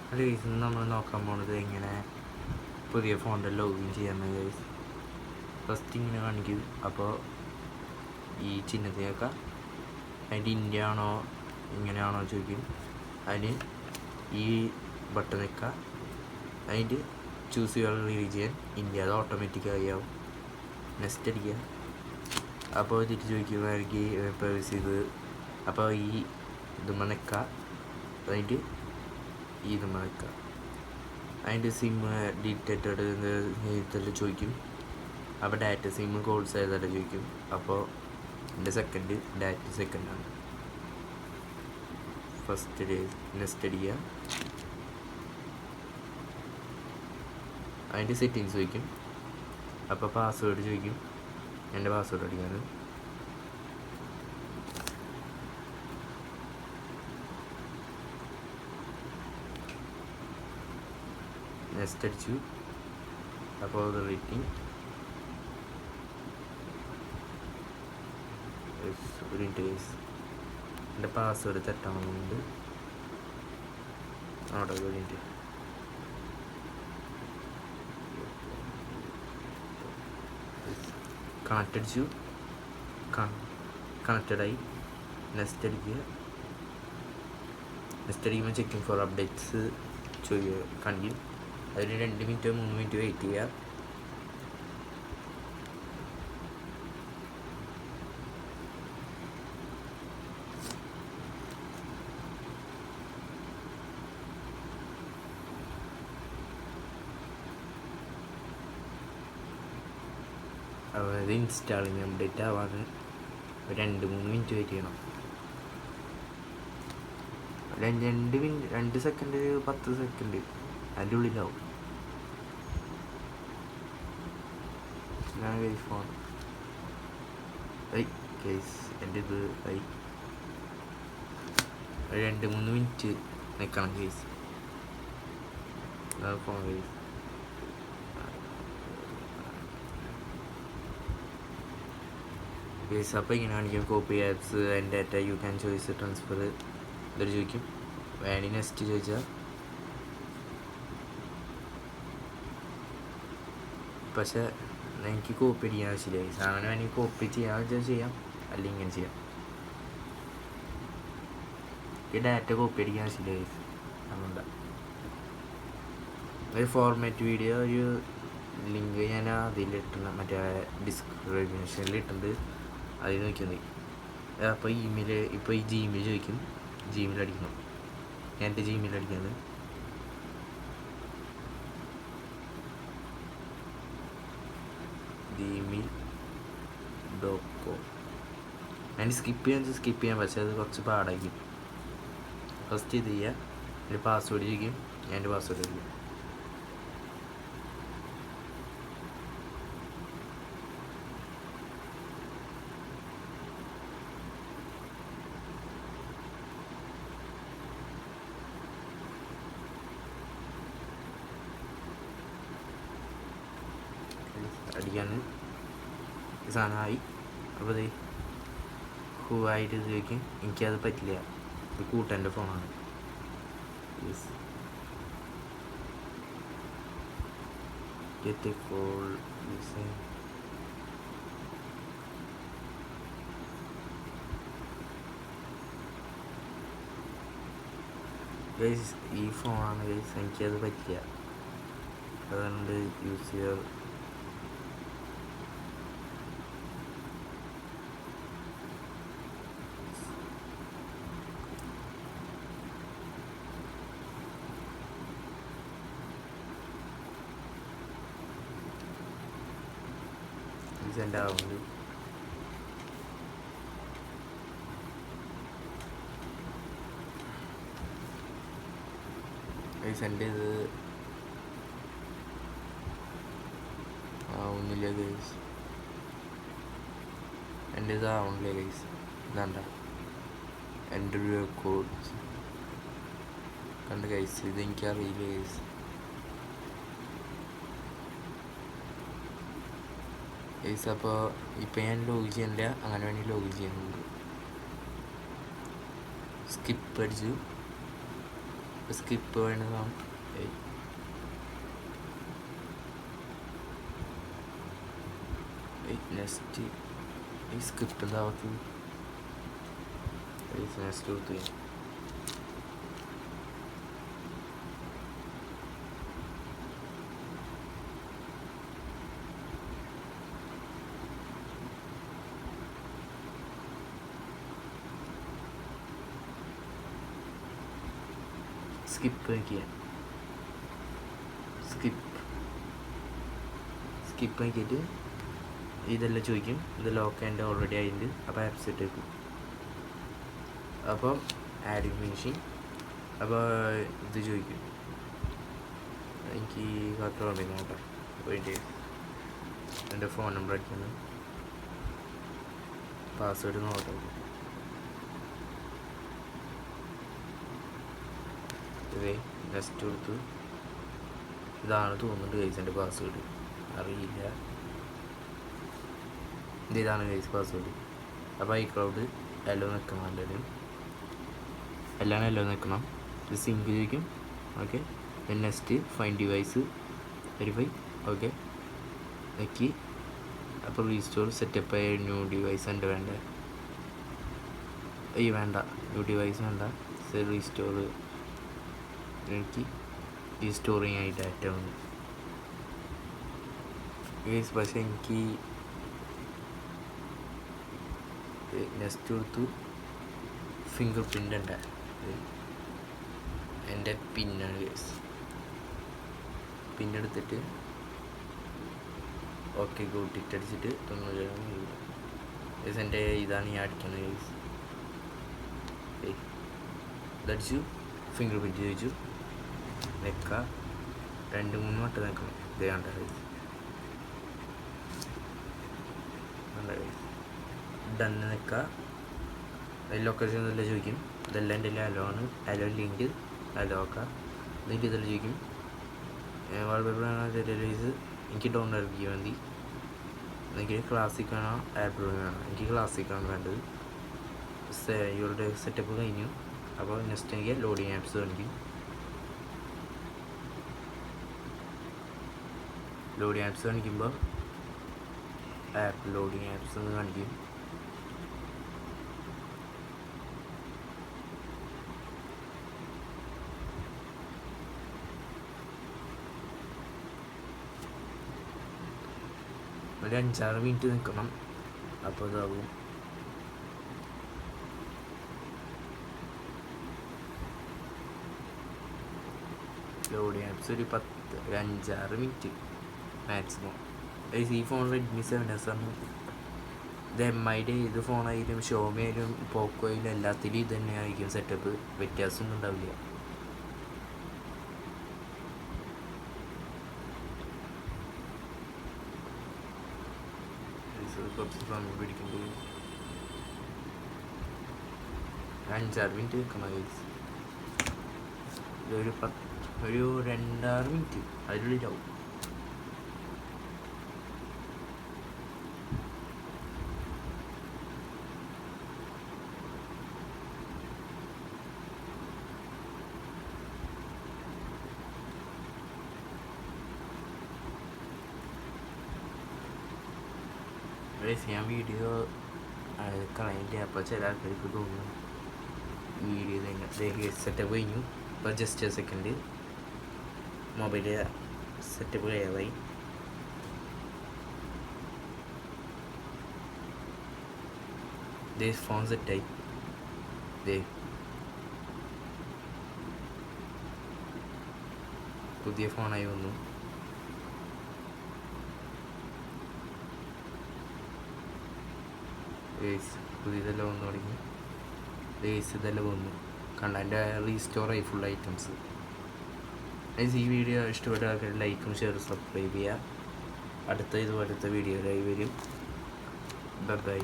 അല്ല ഗൈസ്, ഇന്ന് നമ്മൾ നോക്കാൻ പോണത് എങ്ങനെ പുതിയ ഫോണിൽ ലോഗിൻ ചെയ്യാമെന്ന് ഗൈസ്. ഫസ്റ്റ് ഇങ്ങനെ കാണിക്കും. അപ്പോൾ ഈ ചിഹ്നത്തിനൊക്കെ അതിൻ്റെ ഇന്ത്യ ആണോ ഇങ്ങനെയാണോ ചോദിക്കും. അതിന് ഈ ബട്ടൺ വെക്കുക. അതിൻ്റെ ചൂസ് യുവർ റീജിയൻ ഇന്ത്യ, അത് ഓട്ടോമാറ്റിക്കായി ആവും. നെക്സ്റ്റ് അടിക്കുക. അപ്പോൾ തിരിച്ച് ചോദിക്കുമായിരിക്കും പ്രൈവസി ചെയ്ത്. അപ്പോൾ ഈ ഇതുമ്മ നിൽക്കുക. അതിൻ്റെ ഈ ഇതുമ്മ നിൽക്കുക. അതിൻ്റെ സിം ഡിറ്റക്റ്റഡ് ഇതെല്ലാം ചോദിക്കും. അപ്പോൾ ഡാറ്റ സിം കോൾസ് ഏതെല്ലാം ചോദിക്കും. അപ്പോൾ എൻ്റെ സെക്കൻഡ് ഡാറ്റ സെക്കൻഡാണ്. ഫസ്റ്റ് ഡേ നെക്സ്റ്റ് അടിക്കുക. അതിൻ്റെ സെറ്റിങ്സ് ചോദിക്കും. അപ്പോൾ പാസ്വേഡ് ചോദിക്കും. എൻ്റെ പാസ്വേഡ് അടിക്കാണ്. നെക്സ്റ്റ് അടിച്ചു. അപ്പോൾ അത് റേറ്റിംഗ് ഒരു ഇൻറ്റേഴ്സ് എൻ്റെ പാസ്വേഡ് തെറ്റാവുന്നുണ്ട്. അവിടെ ഒരു മിനിറ്റ്. കണക്റ്റ് അടിച്ചു. കണക്റ്റഡായി. നെക്സ്റ്റ് അടിക്കുക. നെക്സ്റ്റ് അടിക്കുമ്പോൾ ചെക്കിങ് ഫോർ അപ്ഡേറ്റ്സ് കാണിക്കും. അതിന് 2 മിനിറ്റോ 3 മിനിറ്റോ വെയിറ്റ് ചെയ്യുക. അതായത് ഇൻസ്റ്റാളിങ് അപ്ഡേറ്റ് ആവാതെ 2-3 മിനിറ്റ് വെയിറ്റ് ചെയ്യണം. 2 സെക്കൻഡ് 10 സെക്കൻഡ് അതിൻ്റെ ഉള്ളിലാവും. ഞാൻ ഫോൺ കേസ് എൻ്റെ ഇത് 2-3 മിനിറ്റ് നിൽക്കണം കേസ്. Phone case case. അപ്പോൾ ഇങ്ങനെ കാണിക്കും copy apps and data you can choice transfer ഇതൊരു ചോദിക്കും. വേണി നെക്സ്റ്റ് ചോദിച്ചാൽ പക്ഷേ എനിക്ക് കോപ്പി അടിക്കാൻ ആവശ്യമില്ല. സാധനം വേണമെങ്കിൽ കോപ്പി ചെയ്യാൻ വെച്ചാൽ ചെയ്യാം, അല്ലെങ്കിൽ ഇങ്ങനെ ചെയ്യാം. ഈ ഡാറ്റ കോപ്പി അടിക്കാൻ ആവശ്യമില്ല. അതുകൊണ്ടാണ് ഒരു ഫോർമാറ്റ് വീഡിയോ ഒരു ലിങ്ക് ഞാൻ അതിലിട്ടുണ്ട്, മറ്റേ ഡിസ്ക്രിപ്ഷനിൽ ഇട്ടുണ്ട്. അതിൽ നോക്കിയാൽ മതി. അപ്പോൾ ഇമെയിൽ ഇപ്പോൾ ഈ ജിമെയിൽ ചോദിക്കും. ജിമെയിൽ അടിക്കണം. ഞാൻ എൻ്റെ ജിമെയിൽ അടിക്കുന്നത് gmail.com. ഞാൻ സ്കിപ്പ് ചെയ്യാൻ പക്ഷേ അത് കുറച്ച് പാടായിരിക്കും. ഫസ്റ്റ് ഇത് ചെയ്യുക. എൻ്റെ പാസ്വേഡ് ചോദിക്കും. ഞാൻ എൻ്റെ പാസ്വേഡ് ചോദിക്കും. അടിക്കാൻ സാധനമായി. അപ്പോൾ ഇത് ഹൂ ആയിട്ട് ചോദിക്കും. എനിക്കത് പറ്റില്ല, ഇത് കൂട്ടൻ്റെ ഫോണാണ്. Get A call guys. ഈ ഫോണാണ് ഗൈസ്, എനിക്കത് പറ്റില്ല. അതുകൊണ്ട് യൂസ് ചെയ്യാൻ സെൻഡ് ആവുന്നുണ്ട്. സെൻഡ് ചെയ്ത് ആവുന്നില്ല ഗൈസ്. എൻ്റെ ഇത് ആവണില്ല ഗൈസ്. ഇതാണ്ട എൻ്റെ ഒരു കോഡ് കണ്ട് ഗൈസ്. ഇത് എനിക്കറിയില്ല ഗൈസ്. ഗൈസ് അപ്പോൾ ഇപ്പം ഞാൻ ലോഗിൻ ചെയ്യണില്ല, അങ്ങനെ വേണമെങ്കിൽ ലോഗിൻ ചെയ്യുന്നുണ്ട്. സ്കിപ്പ് അടിച്ചു. സ്കിപ്പ് വേണ്ടതാണ്. നെക്സ്റ്റ് ഈ സ്കിപ്പ് എന്താവത്തത് നെക്സ്റ്റ് കൊടുത്തു. സ്കിപ്പ് ആക്കിയാൽ സ്കിപ്പ് ആക്കിയിട്ട് ഇതെല്ലാം ചോദിക്കും. ഇതെല്ലാം ഓക്കെ എൻ്റെ ഓൾറെഡി ആയിട്ടുണ്ട്. അപ്പോൾ ആപ്സ് ഇട്ടേക്കും. അപ്പം ആഡിങ് ഫിനിഷിങ്. അപ്പോൾ ഇത് ചോദിക്കും. എനിക്ക് കറക്റ്റ് ഓർമ്മ നോക്കാം. വേണ്ടി എൻ്റെ ഫോൺ നമ്പർ അടിക്കുന്നു. പാസ്വേഡ് നോക്കാം. ഇതേ നെക്സ്റ്റ് കൊടുത്ത് ഇതാണ് തോന്നുന്നുണ്ട് ഗൈസ് എൻ്റെ പാസ്വേഡ്. അറിയില്ല. ഇതാണ് ഗൈസ് പാസ്വേഡ്. അപ്പോൾ ഐക്ലൗഡ് എല്ലോ നിൽക്കണം. എല്ലാം എല്ലോ നിൽക്കണം. ഇത് സിങ്ക് ചോദിക്കും. Okay. Next find device verify. Okay നോക്കി. അപ്പോൾ റീസ്റ്റോർ സെറ്റപ്പ് ആയ ന്യൂ ഡിവൈസ് എൻ്റെ വേണ്ട. വേണ്ട ന്യൂ ഡിവൈസ് വേണ്ട. റീസ്റ്റോർ എനിക്ക് റീസ്റ്റോറിങ് ആയി ഡാറ്റ വന്നു ഗൈസ്. പക്ഷേ എനിക്ക് നെക്സ്റ്റ് കൊടുത്തു ഫിംഗർ പ്രിൻ്റ് ഉണ്ട്. എൻ്റെ പിന്നാണ് ഗൈസ്. പിന്നെടുത്തിട്ട് ഓക്കെ ഗോട്ടിട്ട് അടിച്ചിട്ട് 90 ഗൈസ്. എൻ്റെ ഇതാണ് ഞാൻ അടിക്കുന്നത് ഗൈസ്. ഇതടിച്ചു. ഫിംഗർ പ്രിൻ്റ് ചോദിച്ചു. നിൽക്കുക 2-3 വട്ടം നിൽക്കണം. ഇതേ കണ്ട ഗൈസ്. ഡണ്ണ് നിൽക്കുക. ലൊക്കേഷൻ ഇതെല്ലാം ചോദിക്കും. ഇതെല്ലാം എൻ്റെ അലോ ആണ്. അലോ ലിങ്ക് അലോ ആക്കാം. എന്നിട്ട് ഇതെല്ലാം ചോദിക്കും. വാൾപേപ്പറാണ് ഡെലിവറീസ് എനിക്ക് ഡൗൺലോഡ് ചെയ്യാൻ മതി. എനിക്ക് ക്ലാസിക് വേണോ ആപ്രോ വേണോ? എനിക്ക് ക്ലാസിക്കാണ് വേണ്ടത്. ഇവരുടെ സെറ്റപ്പ് കഴിഞ്ഞു. അപ്പോൾ നെക്സ്റ്റ് എനിക്ക് ലോഡിങ് ആപ്സ് കാണിക്കും. ലോഡിങ് ആപ്സ് കാണിക്കുമ്പോൾ ആപ്പ് ലോഡിങ് ആപ്സ് എന്ന് കാണിക്കും. ഒരു 5-6 മിനിറ്റ് നിൽക്കണം. അപ്പോൾ ഇതാകും. ലോഡിങ് ആപ്സ് ഒരു 5-6 മിനിറ്റ് മാക്സിമം. ഈ ഫോൺ റെഡ്മി 7S ആണ്. ഇത് MIയുടെ ഏത് ഫോണായാലും ഷോമി ആയാലും പോക്കോ ആയാലും എല്ലാത്തിലും ഇത് തന്നെ ആയിരിക്കും സെറ്റപ്പ്. വ്യത്യാസമൊന്നും ഉണ്ടാവില്ല. സമയം പിടിക്കുമ്പോൾ 5-6 മിനിറ്റ് നിൽക്കണം ഗൈസ്. ഒരു 2-6 മിനിറ്റ് അതിനുള്ളിലാവും. ഞാൻ വീഡിയോ കളയില്ല. അപ്പോൾ ചില ആൾക്കാർക്ക് തോന്നുന്നു വീഡിയോ തന്നെ സെറ്റപ്പ് കഴിഞ്ഞു. ഇപ്പോൾ ജസ്റ്റ് സെക്കൻഡ് മൊബൈൽ സെറ്റപ്പ് കഴിയാതായി. ഫോൺ സെറ്റായി. പുതിയ ഫോണായി വന്നു. പുതിയതെല്ലാം വന്നു തുടങ്ങി. ഇതെല്ലാം വന്നു. കണ്ട എൻ്റെ റീസ്റ്റോർ ആയി ഫുൾ ഐറ്റംസ്. ഈ വീഡിയോ ഇഷ്ടപ്പെട്ട ആൾക്കാർ ലൈക്കും ഷെയറും സബ്സ്ക്രൈബ് ചെയ്യുക. അടുത്ത ഇതുപോലത്തെ വീഡിയോയിലായി വരും. ബൈ.